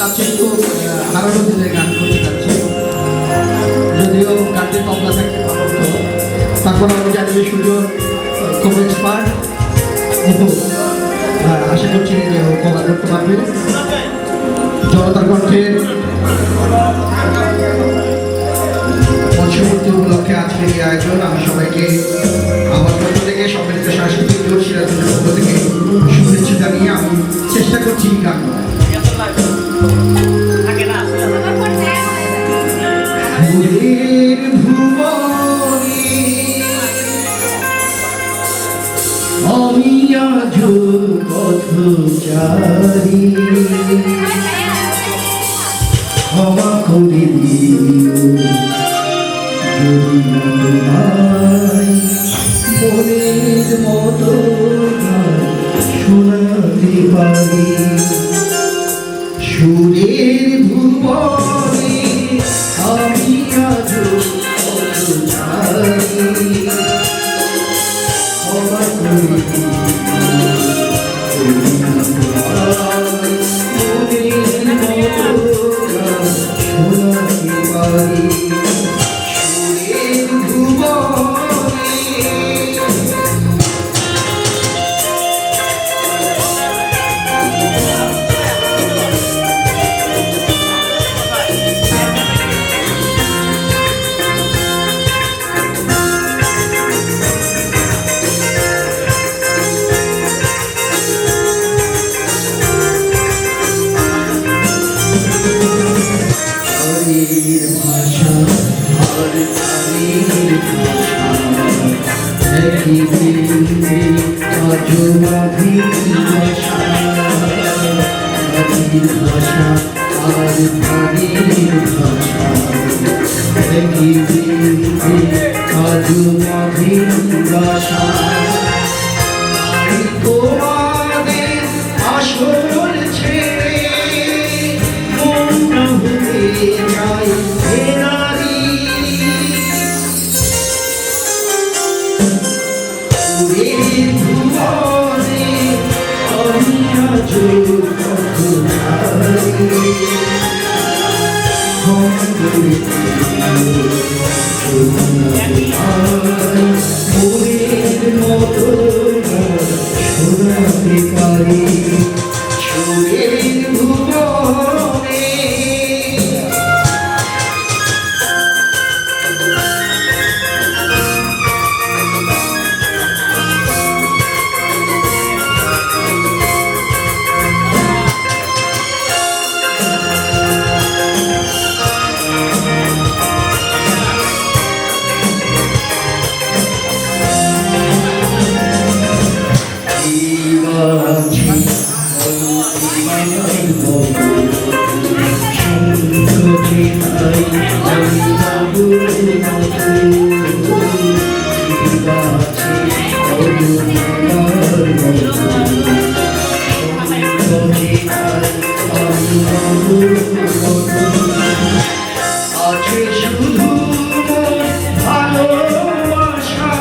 চাচ্ছি একটু হারানো দিনের গান করতে চাচ্ছি, যদিও গানটি তবলা থাকতে ভালো হতো। তারপর আমি জানি সুযোগ খুব এক্সপার্ট, কিন্তু আশা করছি যে ও কভার করতে পারবে। জনতার কণ্ঠের বর্ষপূর্তি উপলক্ষে আজকের এই আয়োজন, আমি সবাইকে আমার পক্ষ থেকে সম্মিলিত সাংস্কৃতিক জোট সিরাজুলের পক্ষ থেকে শুভেচ্ছা জানিয়ে আমি চেষ্টা করছি গান আমি আজ পথচারী, ক্ষমা করে দিও মনের মতো শোনাতে পারি। সুরের ভুবনে আমি আজ পথচারী, ক্ষমা করে ভাষা আর প্রাণীর ভাষা একই দিনে আজ মাঝির ভাষা, মাঝির ভাষা আর প্রাণীর ভাষা একই দিনে আজ মাঝির ভাষা। তোমাদের আসল ছেড়ে মনটা হতে যায় নারী, ভুবনে আমি আজ পথচারী, মনের মতো শোনাতে পারি। সুরের ভুবনে আছে শুধু ভালোবাসা,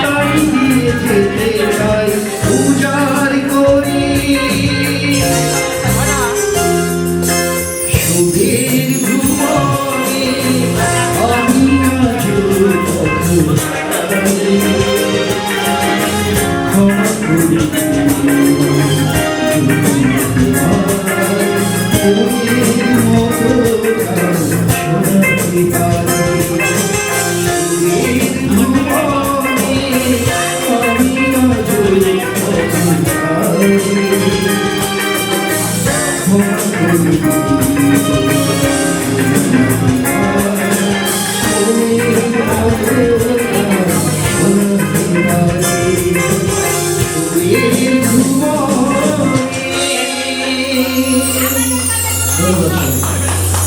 তাই দিয়ে যেতে চাই উজাড় করি। সুধীর ভুবনে আমি আজ পথচারী, ক্ষমা করে Oh,